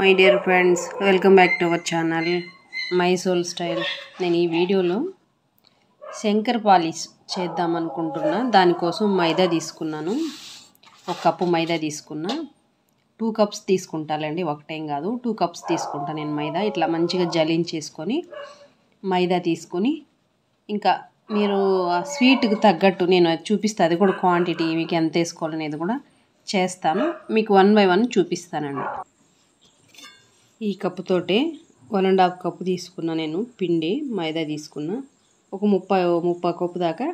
My dear friends, welcome back to our channel my soul style. నేను ఈ వీడియోలో Shankar polish చేద్దాం అనుకుంటున్నా. దానికోసం మైదా తీసుకున్నాను. 1 కప్పు మైదా తీసుకున్నా. 2 కప్స్ తీసుకుంటానండి, ఒకటేం కాదు, 2 కప్స్ తీసుకుంటా నేను మైదా. ఇట్లా మంచిగా జల్లించేసుకొని మైదా తీసుకొని, ఇంకా మీరు స్వీట్కి తగ్గట్టు నేను చూపిస్తాను, అది కూడా క్వాంటిటీ మీకు ఎంత వేసుకోవాలనేది కూడా చేస్తాను. మీకు 1 బై 1 చూపిస్తానండి. ఈ కప్పుతోటే 1.5 కప్పు తీసుకున్నా నేను పిండి, మైదా తీసుకున్నా. ఒక 30 కప్పు దాకా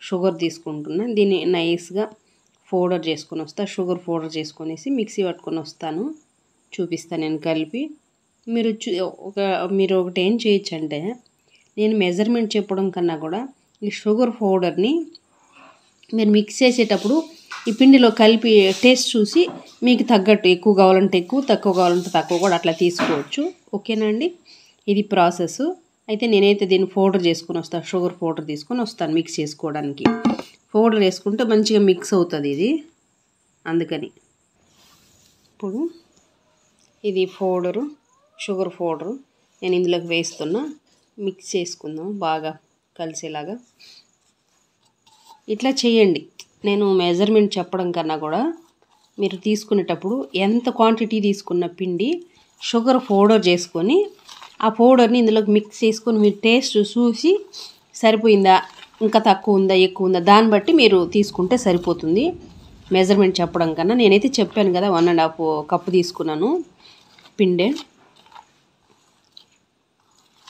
షుగర్ తీసుకుంటున్నా. దీన్ని నైస్గా పౌడర్ చేసుకొని వస్తా. షుగర్ పౌడర్ చేసుకొనేసి మిక్సీ పట్టుకొని వస్తాను, చూపిస్తాను నేను కలిపి. మీరు ఒకటి ఏం చేయొచ్చు అంటే, నేను మెజర్మెంట్ చెప్పడం కన్నా కూడా ఈ షుగర్ పౌడర్ని మీరు మిక్స్ చేసేటప్పుడు ఈ పిండిలో కలిపి టేస్ట్ చూసి మీకు తగ్గట్టు ఎక్కువ కావాలంటే ఎక్కువ, తక్కువ కావాలంటే తక్కువ కూడా అట్లా తీసుకోవచ్చు. ఓకేనా అండి, ఇది ప్రాసెస్. అయితే నేనైతే దీన్ని పౌడర్ చేసుకొని వస్తాను. షుగర్ పౌడర్ తీసుకొని వస్తాను మిక్స్ చేసుకోవడానికి. పౌడర్ వేసుకుంటే మంచిగా మిక్స్ అవుతుంది ఇది, అందుకని. ఇప్పుడు ఇది పౌడరు, షుగర్ పౌడరు నేను ఇందులోకి వేస్తున్నా. మిక్స్ చేసుకుందాం బాగా కలిసేలాగా. ఇట్లా చేయండి. నేను మెజర్మెంట్ చెప్పడం కన్నా కూడా మీరు తీసుకునేటప్పుడు ఎంత క్వాంటిటీ తీసుకున్న పిండి షుగర్ పౌడర్ చేసుకొని ఆ పౌడర్ని ఇందులోకి మిక్స్ చేసుకొని మీరు టేస్ట్ చూసి సరిపోయిందా, ఇంకా తక్కువ ఉందా, ఎక్కువ ఉందా, దాన్ని బట్టి మీరు తీసుకుంటే సరిపోతుంది. మెజర్మెంట్ చెప్పడం కన్నా నేనైతే చెప్పాను కదా, 1.5 కప్పు తీసుకున్నాను పిండి.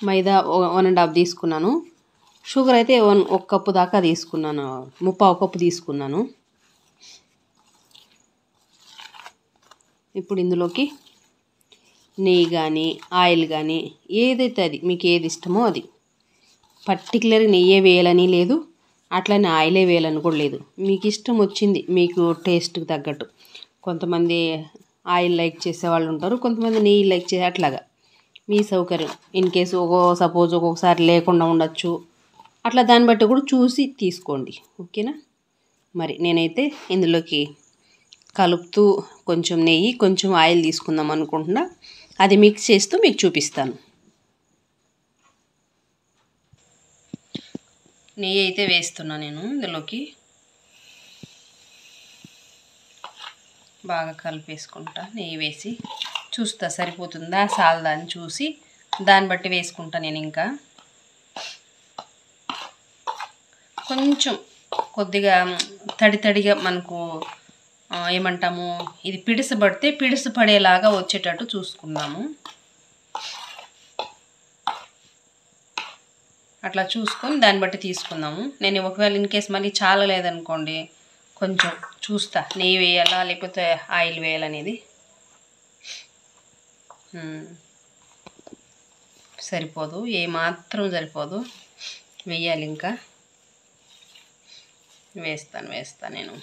మైదా 1.5 తీసుకున్నాను. షుగర్ అయితే 1 కప్పు దాకా తీసుకున్నాను, 3/4 కప్పు తీసుకున్నాను. ఇప్పుడు ఇందులోకి నెయ్యి కానీ ఆయిల్ కానీ ఏదైతే అది మీకు ఏది ఇష్టమో అది. పర్టికులర్గా నెయ్యే వేయాలని లేదు, అట్లనే ఆయిలే వేయాలని కూడా లేదు. మీకు ఇష్టం వచ్చింది, మీకు టేస్ట్కి తగ్గట్టు. కొంతమంది ఆయిల్ లైక్ చేసే వాళ్ళు ఉంటారు, కొంతమంది నెయ్యి లైక్ చేసే, అట్లాగా మీ సౌకర్యం. ఇన్ కేసు సపోజ్ ఒక్కొక్కసారి లేకుండా ఉండొచ్చు, అట్లా దాన్ని బట్టి కూడా చూసి తీసుకోండి. ఓకేనా. మరి నేనైతే ఇందులోకి కలుపుతూ కొంచెం నెయ్యి కొంచెం ఆయిల్ తీసుకుందాం అనుకుంటున్నా. అది మిక్స్ చేస్తూ మీకు చూపిస్తాను. నెయ్యి అయితే వేస్తున్నా నేను ఇందులోకి. బాగా కలిపేసుకుంటా. నెయ్యి వేసి చూస్తా సరిపోతుందా సాల్దా అని చూసి దాన్ని బట్టి వేసుకుంటా నేను. ఇంకా కొంచెం కొద్దిగా తడిగా మనకు ఏమంటాము, ఇది పిడిసి పడేలాగా వచ్చేటట్టు చూసుకుందాము. అట్లా చూసుకొని దాన్ని బట్టి తీసుకుందాము. నేను ఒకవేళ ఇన్ కేస్ మళ్ళీ చాలా లేదనుకోండి, కొంచెం చూస్తా నెయ్యి వేయాలా లేకపోతే ఆయిల్ వేయాలనేది. సరిపోదు, ఏమాత్రం సరిపోదు, వేయాలి. ఇంకా వేస్తాను నేను.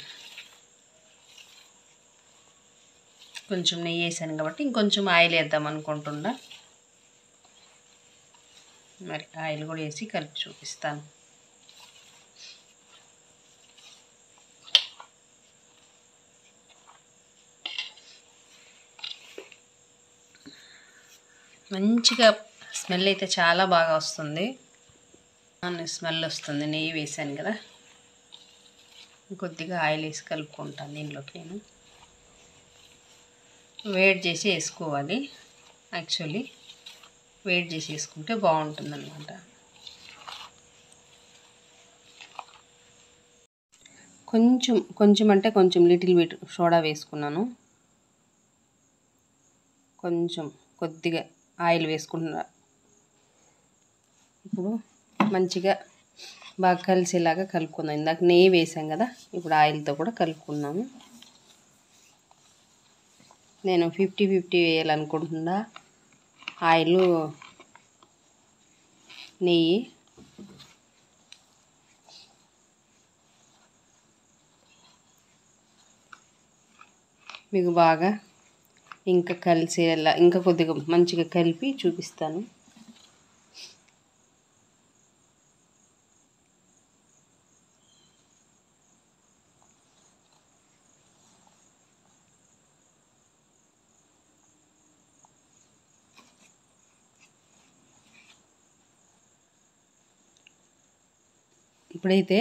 కొంచెం నెయ్యి వేసాను కాబట్టి ఇంకొంచెం ఆయిల్ వేద్దాం అనుకుంటున్నా. మరి ఆయిల్ కూడా వేసి కలిపి చూపిస్తాను. మంచిగా స్మెల్ అయితే చాలా బాగా వస్తుంది, స్మెల్ వస్తుంది. నెయ్యి వేసాను కదా, కొద్దిగా ఆయిల్ వేసి కలుపుకుంటాను. దీంట్లోకి నేను వేడి చేసి వేసుకోవాలి. యాక్చువల్లీ వేడి చేసి వేసుకుంటే బాగుంటుంది అన్నమాట. కొంచెం అంటే కొంచెం లిటిల్ బిట్ సోడా వేసుకున్నాను. కొద్దిగా ఆయిల్ వేసుకుంటున్నా. ఇప్పుడు మంచిగా బాగా కలిసేలాగా కలుపుకుందాం. ఇందాక నెయ్యి వేసాం కదా, ఇప్పుడు ఆయిల్తో కూడా కలుపుకున్నాము. నేను 50-50 వేయాలనుకుంటున్నా, ఆయిల్ నెయ్యి. మీకు బాగా ఇంకా కలిసేలా ఇంకా కొద్దిగా మంచిగా కలిపి చూపిస్తాను. ఇప్పుడైతే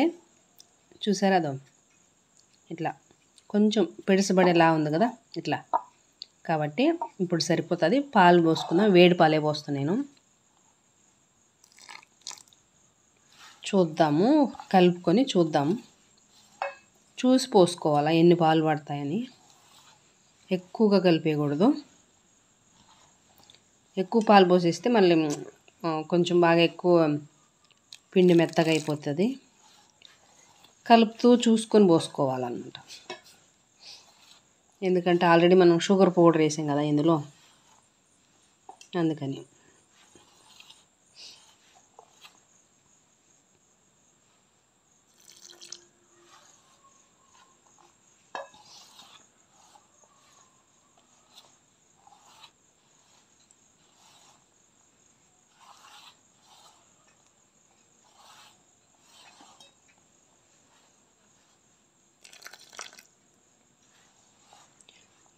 చూసారా అదో ఇట్లా కొంచెం పెడుసుబడేలా ఉంది కదా ఇట్లా, కాబట్టి ఇప్పుడు సరిపోతుంది. పాలు పోసుకుందాం. వేడి పాలే పోస్తాను నేను. చూద్దాము, కలుపుకొని చూద్దాము. చూసి పోసుకోవాలా ఎన్ని పాలు పడతాయని. ఎక్కువగా కలిపేయకూడదు. ఎక్కువ పాలు పోసేస్తే మళ్ళీ కొంచెం బాగా ఎక్కువ పిండి మెత్తగా అయిపోతుంది. కలుపుతూ చూసుకొని పోసుకోవాలన్నమాట. ఎందుకంటే ఆల్రెడీ మనం షుగర్ పౌడర్ వేసాం కదా ఇందులో, అందుకని.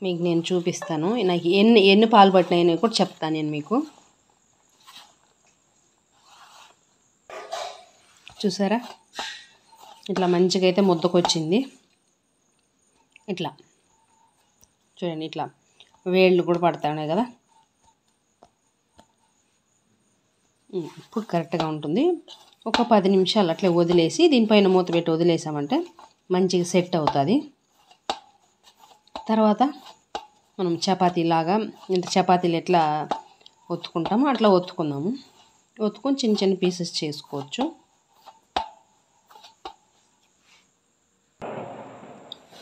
మీకు నేను చూపిస్తాను. నాకు ఎన్ని పాలు పట్టినాయని కూడా చెప్తాను నేను మీకు. చూసారా ఇట్లా మంచిగా అయితే ముద్దకొచ్చింది. ఇట్లా చూడండి, ఇట్లా వేళ్ళు కూడా పడతాయి కదా. ఇప్పుడు కరెక్ట్గా ఉంటుంది. ఒక 10 నిమిషాలు అట్లా వదిలేసి దీనిపైన మూత పెట్టి వదిలేసామంటే మంచిగా సెట్ అవుతుంది. తర్వాత మనం చపాతీలాగా, ఇంత చపాతీలు ఎట్లా ఒత్తుకుంటామో అట్లా ఒత్తుకుందాము. ఒత్తుకొని చిన్న చిన్న పీసెస్ చేసుకోవచ్చు.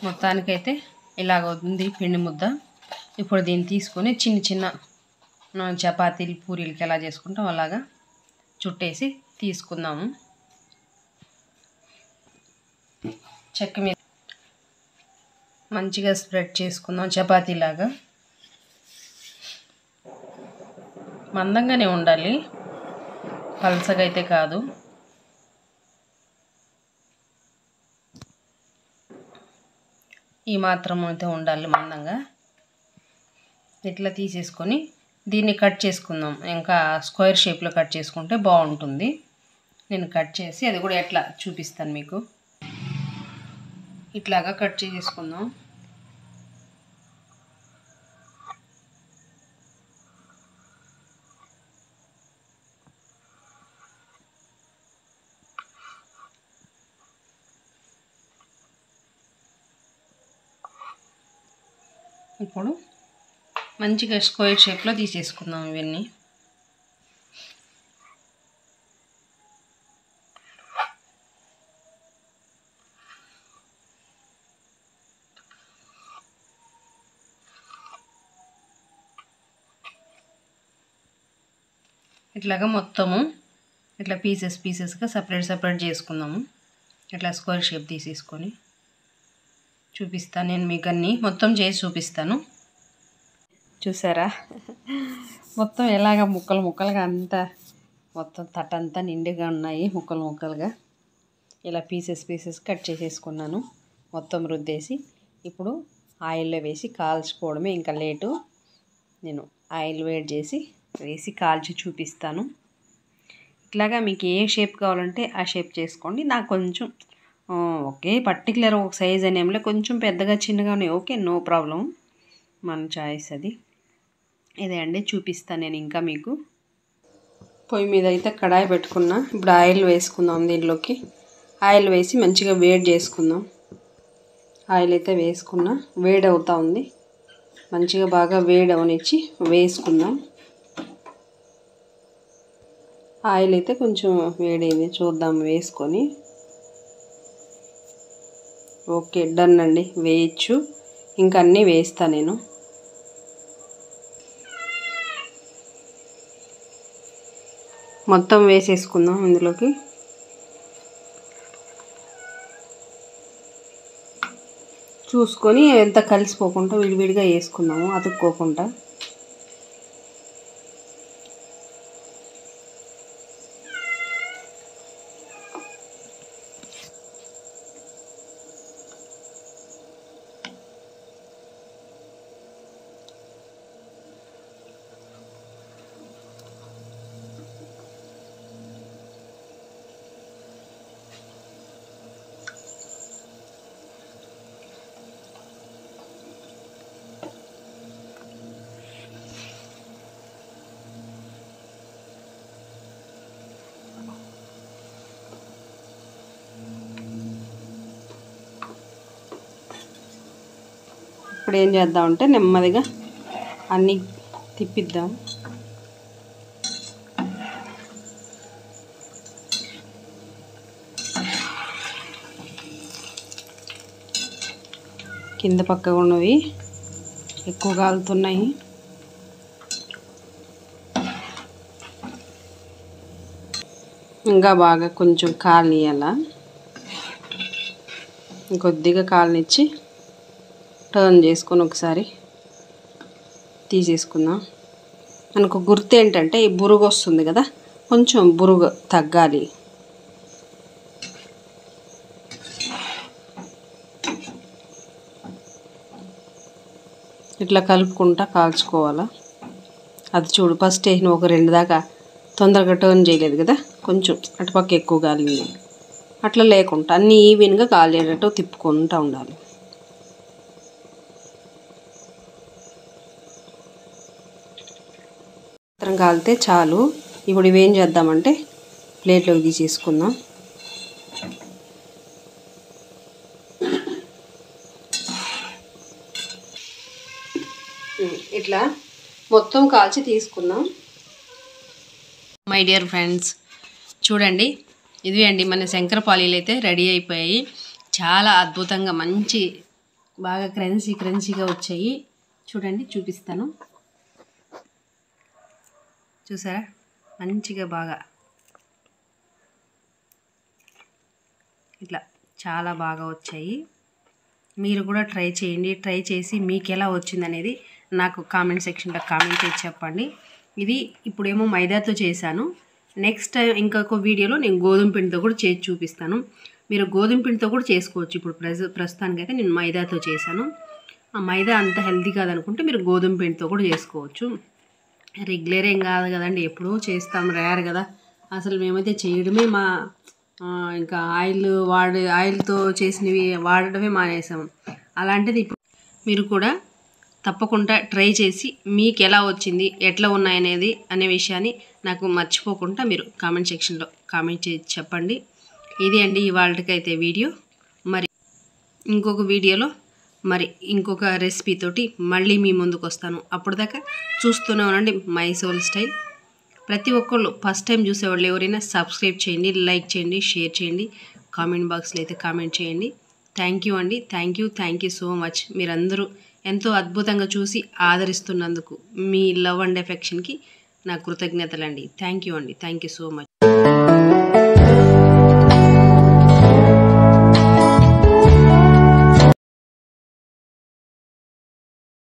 మొత్తానికైతే ఇలాగ ఉంది పిండి ముద్ద. ఇప్పుడు దీన్ని తీసుకొని చిన్న చిన్న చపాతీలు పూరీలకి ఎలా చేసుకుంటాం అలాగా చుట్టేసి తీసుకుందాము. చెక్క మీద మంచిగా స్ప్రెడ్ చేసుకుందాం చపాతీలాగా. మందంగానే ఉండాలి, పలసగా అయితే కాదు. ఈ మాత్రం అయితే ఉండాలి మందంగా. ఇట్లా తీసేసుకొని దీన్ని కట్ చేసుకుందాం. ఇంకా స్క్వేర్ షేప్లో కట్ చేసుకుంటే బాగుంటుంది. నేను కట్ చేసి అది కూడా ఎట్లా చూపిస్తాను మీకు. ఇట్లాగా కట్ చేసుకుందాం. ఇప్పుడు మంచిగా స్క్వేర్ షేప్లో తీసేసుకుందాం ఇవన్నీ. ఇట్లాగా మొత్తము ఇట్లా పీసెస్గా సపరేట్ చేసుకుందాము. ఇట్లా స్క్వేర్ షేప్ తీసేసుకొని చూపిస్తాను నేను మీకు. అన్నీ మొత్తం చేసి చూపిస్తాను. చూసారా మొత్తం ఎలాగ ముక్కలుగా అంతా మొత్తం తట్టంతా నిండుగా ఉన్నాయి. ముక్కలుగా ఇలా పీసెస్ కట్ చేసేసుకున్నాను. మొత్తం రుద్దేసి ఇప్పుడు ఆయిల్లో వేసి కాల్చుకోవడమే ఇంకా లేటు. నేను ఆయిల్ వేసి కాల్చి చూపిస్తాను. ఇట్లాగా మీకు ఏ షేప్ కావాలంటే ఆ షేప్ చేసుకోండి. నాకు కొంచెం ఓకే పర్టికులర్ ఒక సైజ్ అనేమిలే, కొంచెం పెద్దగా చిన్నగా ఉన్నాయి. ఓకే, నో ప్రాబ్లం, మన చాయిస్ అది. ఇదే అండి చూపిస్తాను నేను ఇంకా మీకు. పొయ్యి మీద అయితే కడాయి పెట్టుకున్నా. ఇప్పుడు ఆయిల్ వేసుకుందాం. దీనిలోకి ఆయిల్ వేసి మంచిగా వేడి చేసుకుందాం. ఆయిల్ అయితే వేసుకున్నా, వేడి అవుతా ఉంది. మంచిగా బాగా వేడి అవనిచ్చి వేసుకుందాం. ఆయిల్ అయితే కొంచెం వేడైంది, చూద్దాం వేసుకొని. ఓకే, డన్ అండి, వేయచ్చు. ఇంకా అన్నీ వేస్తా నేను. మొత్తం వేసేసుకుందాం ఇందులోకి. చూసుకొని ఎంత కలిసిపోకుండా విడివిడిగా వేసుకుందాము, అతుక్కోకుండా. ఇప్పుడు ఏం చేద్దామంటే నెమ్మదిగా అన్నీ తిప్పిద్దాం. కింద పక్క ఉన్నవి ఎక్కువ కాలుతున్నాయి. ఇంకా బాగా కొంచెం కాలనియాల. కొద్దిగా కాలనిచ్చి టర్న్ చేసుకొని ఒకసారి తీసేసుకుందాం. మనకు గుర్తు ఏంటంటే ఈ బురుగు వస్తుంది కదా, కొంచెం బురుగు తగ్గాలి. ఇట్లా కలుపుకుంటా కాల్చుకోవాలా. అది చూడు, ఫస్ట్ వేసిన ఒక 2 దాకా తొందరగా టర్న్ చేయలేదు కదా, కొంచెం అటుపక్క ఎక్కువ కాలింది. అట్లా లేకుండా అన్నీ ఈవెన్గా కాలేటట్టు తిప్పుకుంటూ ఉండాలి. మాత్రం కాలితే చాలు. ఇప్పుడు ఇవేం చేద్దామంటే ప్లేట్లోకి తీసేసుకుందాం. ఇట్లా మొత్తం కాల్చి తీసుకుందాం. మై డియర్ ఫ్రెండ్స్, చూడండి, ఇవి అండి మన శంకరపాళీలు అయితే రెడీ అయిపోయాయి. చాలా అద్భుతంగా మంచి బాగా క్రంచీగా వచ్చాయి. చూడండి, చూపిస్తాను. చూసారా, మంచిగా బాగా ఇట్లా చాలా బాగా వచ్చాయి. మీరు కూడా ట్రై చేయండి. ట్రై చేసి మీకు ఎలా వచ్చిందనేది నాకు కామెంట్ సెక్షన్లో కామెంట్ చేసి చెప్పండి. ఇది ఇప్పుడేమో మైదాతో చేశాను. నెక్స్ట్ టైం ఇంకొక వీడియోలో నేను గోధుమ పిండితో కూడా చేసి చూపిస్తాను. మీరు గోధుమ పిండితో కూడా చేసుకోవచ్చు. ఇప్పుడు ప్రస్తుతానికైతే నేను మైదాతో చేశాను. ఆ మైదా అంత హెల్తీ కాదనుకుంటే మీరు గోధుమ పిండితో కూడా చేసుకోవచ్చు. రెగ్యులర్ ఏం కాదు కదండి, ఎప్పుడూ చేస్తాం, రేర్ కదా. అసలు మేమైతే చేయడమే ఇంకా ఆయిల్తో చేసినవి వాడడమే మానేసాము. అలాంటిది ఇప్పుడు మీరు కూడా తప్పకుండా ట్రై చేసి మీకు ఎలా వచ్చింది, ఎట్లా ఉన్నాయనేది అనే విషయాన్ని నాకు మర్చిపోకుండా మీరు కామెంట్ సెక్షన్లో కామెంట్ చేసి చెప్పండి. ఇది అండి ఇవాళకైతే వీడియో. మరి ఇంకొక వీడియోలో ఇంకొక రెసిపీతోటి మళ్ళీ మీ ముందుకు వస్తాను. అప్పటిదాకా చూస్తూనే ఉండండి మై సోల్ స్టైల్. ప్రతి ఒక్కళ్ళు ఫస్ట్ టైం చూసేవాళ్ళు ఎవరైనా సబ్స్క్రైబ్ చేయండి, లైక్ చేయండి, షేర్ చేయండి, కామెంట్ బాక్స్లో అయితే కామెంట్ చేయండి. థ్యాంక్ యూ అండి. Thank you so much. మీరందరూ ఎంతో అద్భుతంగా చూసి ఆదరిస్తున్నందుకు మీ లవ్ అండ్ ఎఫెక్షన్కి నా కృతజ్ఞతలండి. థ్యాంక్ యూ అండి. Thank you so much.